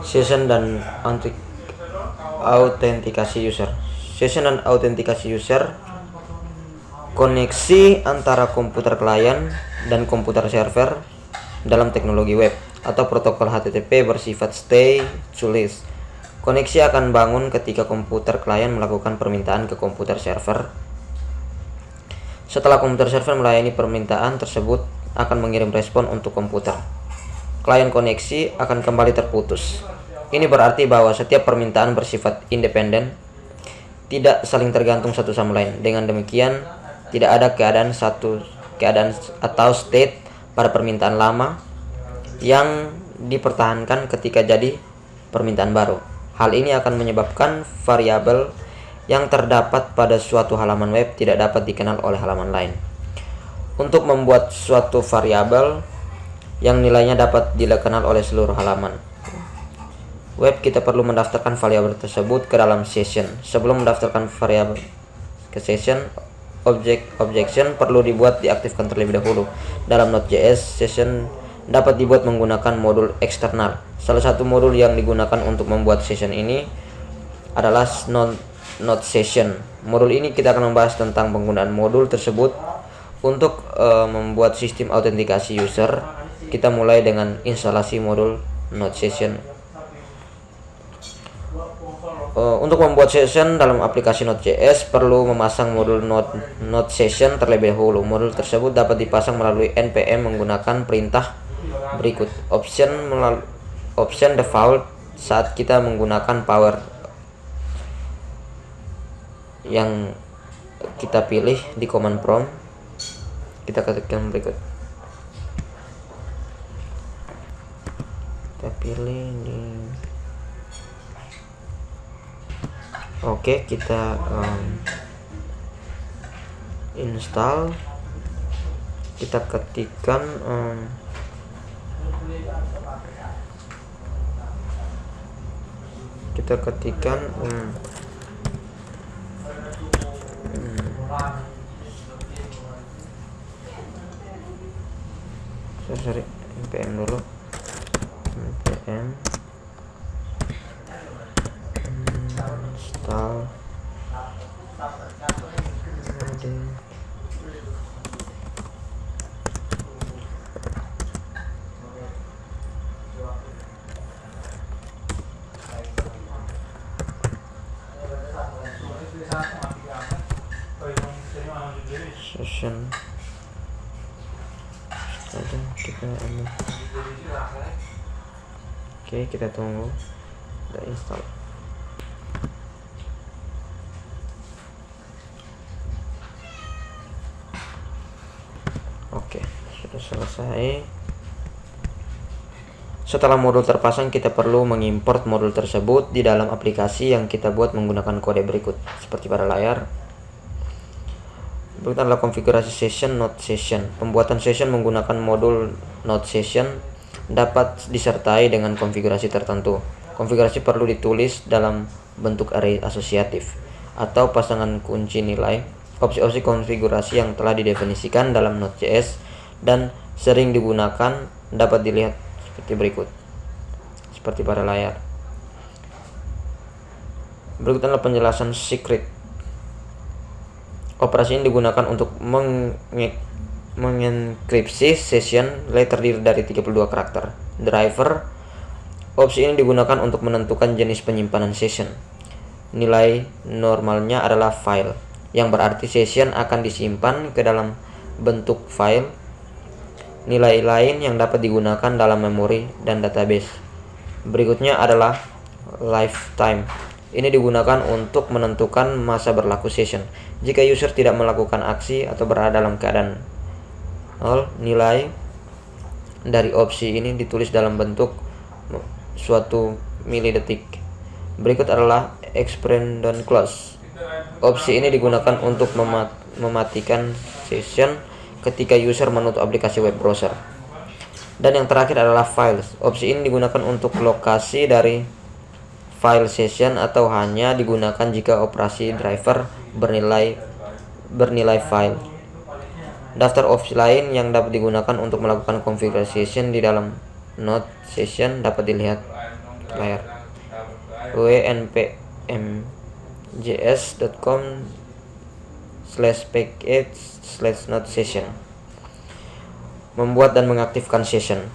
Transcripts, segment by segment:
Session dan autentikasi user. Session dan autentikasi user, koneksi antara komputer klien dan komputer server dalam teknologi web atau protokol HTTP bersifat stay to list. Koneksi akan bangun ketika komputer klien melakukan permintaan ke komputer server. Setelah komputer server melayani permintaan tersebut, akan mengirim respon untuk komputer. Klien koneksi akan kembali terputus. Ini berarti bahwa setiap permintaan bersifat independen, tidak saling tergantung satu sama lain. Dengan demikian, tidak ada keadaan atau state pada permintaan lama yang dipertahankan ketika jadi permintaan baru. Hal ini akan menyebabkan variabel yang terdapat pada suatu halaman web tidak dapat dikenal oleh halaman lain. Untuk membuat suatu variabel yang nilainya dapat dikenal oleh seluruh halaman web, kita perlu mendaftarkan variabel tersebut ke dalam session. Sebelum mendaftarkan variabel ke session, objection perlu dibuat diaktifkan terlebih dahulu. Dalam Node.js, session dapat dibuat menggunakan modul eksternal. Salah satu modul yang digunakan untuk membuat session ini adalah Node Session. Modul ini kita akan membahas tentang penggunaan modul tersebut untuk membuat sistem autentikasi user. Kita mulai dengan instalasi modul Node Session. Untuk membuat session dalam aplikasi Node.js perlu memasang modul Node Session terlebih dahulu. Modul tersebut dapat dipasang melalui npm menggunakan perintah berikut. Option default saat kita menggunakan power yang kita pilih di command prompt. Kita ketikkan berikut. Kita pilih di Oke, kita install. Kita ketikkan npm dulu, npm install session. Oke, kita tunggu. Udah install. Oke, sudah selesai. Setelah modul terpasang, kita perlu mengimport modul tersebut di dalam aplikasi yang kita buat menggunakan kode berikut, seperti pada layar. Berikut adalah konfigurasi session Node Session. Pembuatan session menggunakan modul Node Session dapat disertai dengan konfigurasi tertentu. Konfigurasi perlu ditulis dalam bentuk array asosiatif atau pasangan kunci nilai. Opsi-opsi konfigurasi yang telah didefinisikan dalam Node.js dan sering digunakan dapat dilihat seperti berikut, seperti pada layar. Berikut adalah penjelasan secret. Operasi ini digunakan untuk mengenkripsi session nilai terdiri dari 32 karakter. Driver. Opsi ini digunakan untuk menentukan jenis penyimpanan session. Nilai normalnya adalah file, yang berarti session akan disimpan ke dalam bentuk file. Nilai lain yang dapat digunakan dalam memori dan database. Berikutnya adalah lifetime. Ini digunakan untuk menentukan masa berlaku session. Jika user tidak melakukan aksi atau berada dalam keadaan nol, nilai dari opsi ini ditulis dalam bentuk suatu milidetik. Berikut adalah expand close. Opsi ini digunakan untuk mematikan session ketika user menutup aplikasi web browser. Dan yang terakhir adalah files. Opsi ini digunakan untuk lokasi dari file session atau hanya digunakan jika operasi driver bernilai file. Daftar opsi lain yang dapat digunakan untuk melakukan konfigurasi session di dalam Node Session dapat dilihat layar wnpmjs.com/package/node session. Membuat dan mengaktifkan session.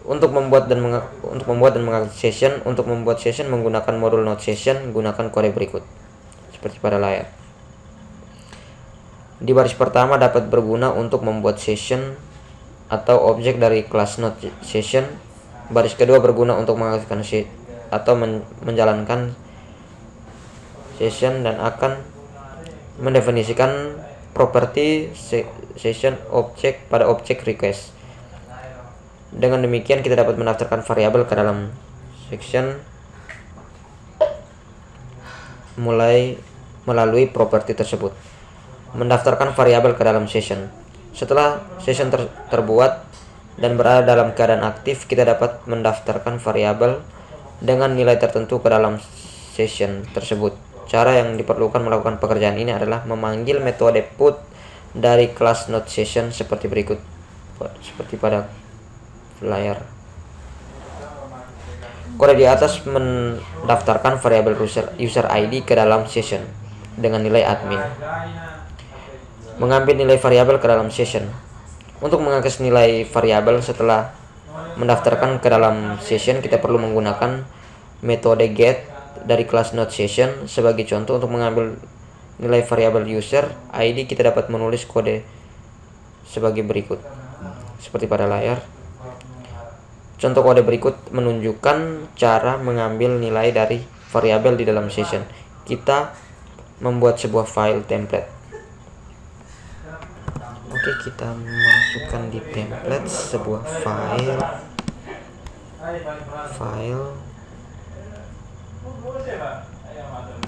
Untuk membuat dan mengaktifkan session, untuk membuat session menggunakan modul node session, gunakan kode berikut seperti pada layar. Di baris pertama dapat berguna untuk membuat session atau objek dari kelas node session. Baris kedua berguna untuk mengaktifkan atau menjalankan session dan akan mendefinisikan properti session object pada objek request. Dengan demikian kita dapat mendaftarkan variabel ke dalam section melalui properti tersebut. Mendaftarkan variabel ke dalam session. Setelah session terbuat dan berada dalam keadaan aktif, kita dapat mendaftarkan variabel dengan nilai tertentu ke dalam session tersebut. Cara yang diperlukan melakukan pekerjaan ini adalah memanggil metode put dari kelas node session seperti berikut, seperti pada layar. Kode di atas mendaftarkan variabel user ID ke dalam session dengan nilai admin. Mengambil nilai variabel ke dalam session. Untuk mengakses nilai variabel setelah mendaftarkan ke dalam session, kita perlu menggunakan metode get dari kelas node session. Sebagai contoh, untuk mengambil nilai variabel user ID, kita dapat menulis kode sebagai berikut seperti pada layar. Contoh kode berikut menunjukkan cara mengambil nilai dari variabel di dalam session. Kita membuat sebuah file template. Oke, kita masukkan di template sebuah file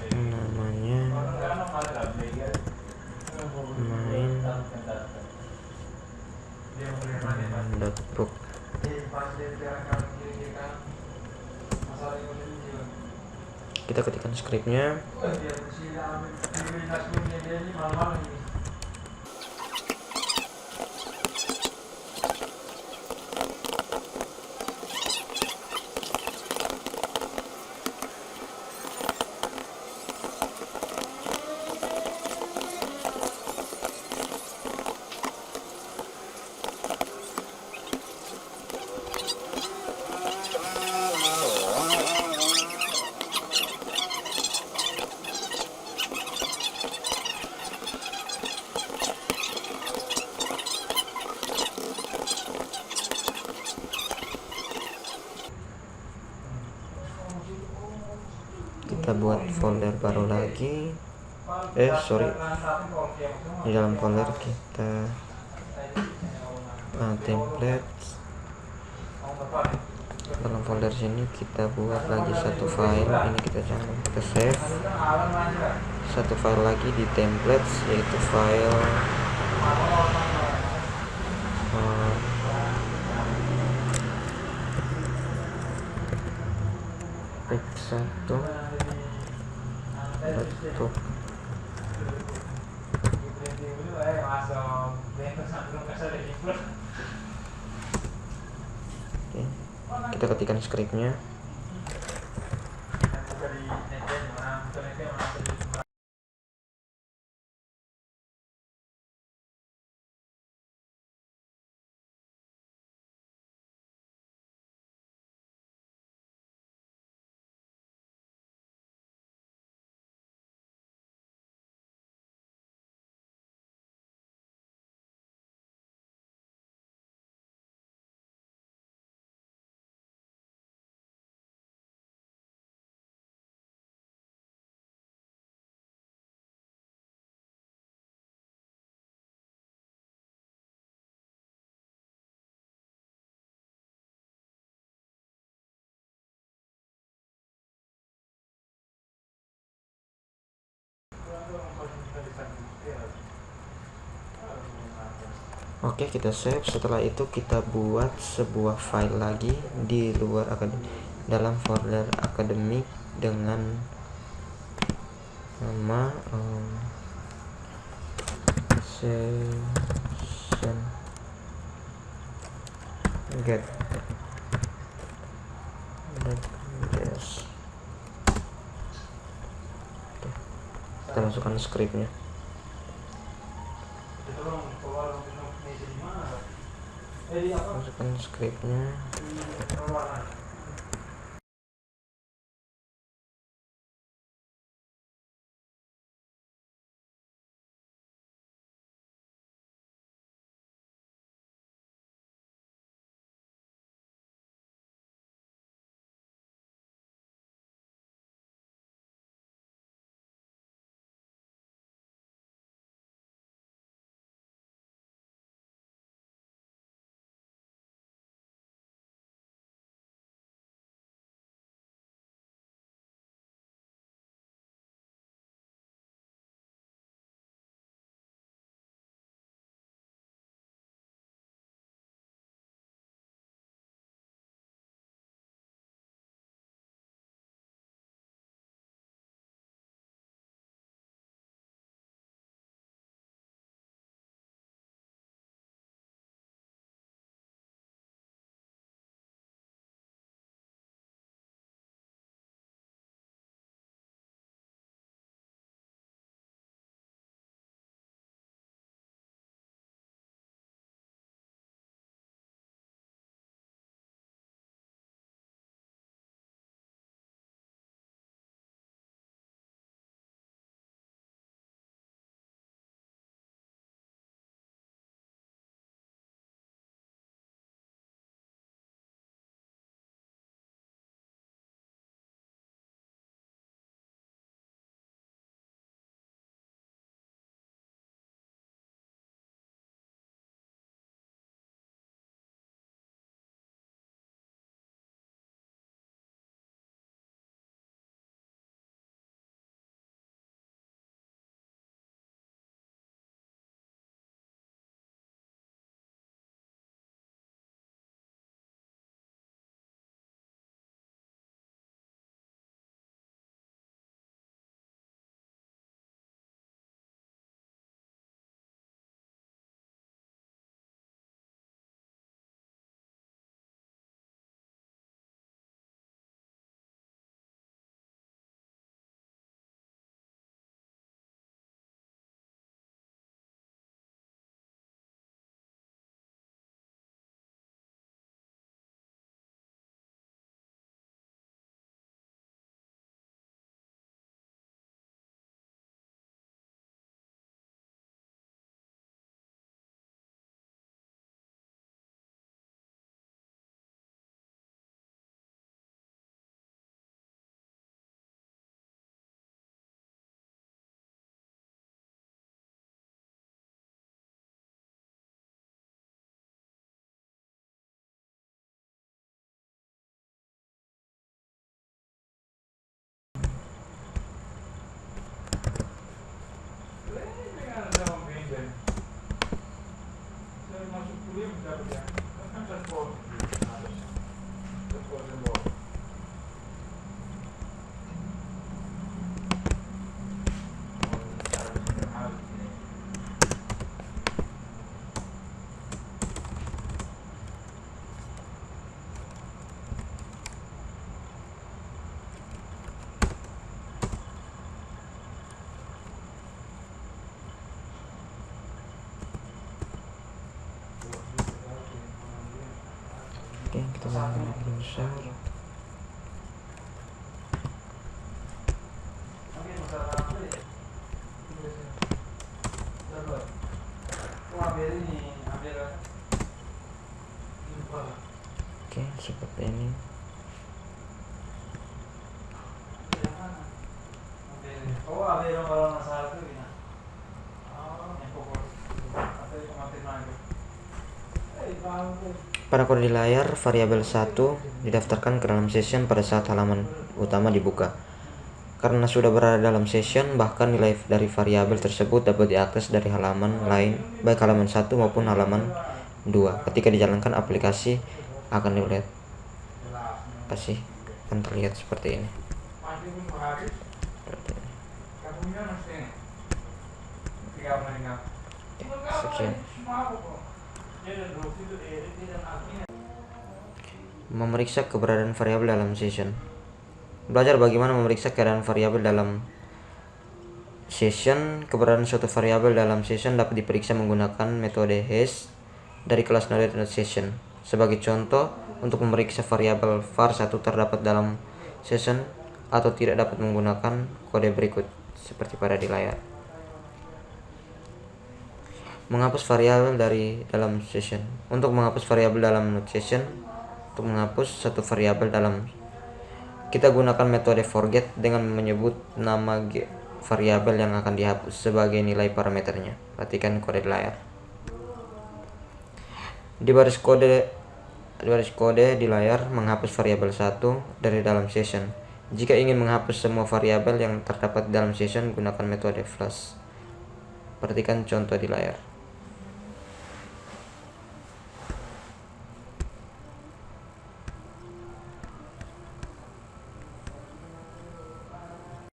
namanya main.book. Kita ketikkan skripnya. Kita buat folder baru lagi. Di dalam folder kita template. Dalam folder sini kita buat lagi satu file. Ini kita save satu file lagi di template, yaitu file pic1 bentuk. Oke, kita ketikkan skripnya. Oke, kita save. Setelah itu kita buat sebuah file lagi di luar dalam folder akademik dengan nama session get masukkan scriptnya. Masukkan scriptnya. Oke, kita makin besar. Oke, seperti ini. Pada kode di layar, variabel 1 didaftarkan ke dalam session pada saat halaman utama dibuka. Karena sudah berada dalam session, bahkan nilai dari variabel tersebut dapat diakses dari halaman lain, baik halaman 1 maupun halaman 2. Ketika dijalankan, aplikasi akan dilihat akan terlihat seperti ini. Sekian. Memeriksa keberadaan variabel dalam session. Belajar bagaimana memeriksa keadaan variabel dalam session. Keberadaan suatu variabel dalam session dapat diperiksa menggunakan metode hash dari kelas node.session. Sebagai contoh, untuk memeriksa variabel var1 terdapat dalam session atau tidak dapat menggunakan kode berikut seperti pada di layar. Menghapus variabel dari dalam session. Untuk menghapus variabel dalam node session, untuk menghapus satu variabel dalam, kita gunakan metode forget dengan menyebut nama variabel yang akan dihapus sebagai nilai parameternya. Perhatikan kode di layar. Di baris kode di layar, menghapus variabel 1 dari dalam session. Jika ingin menghapus semua variabel yang terdapat dalam session, gunakan metode flush. Perhatikan contoh di layar.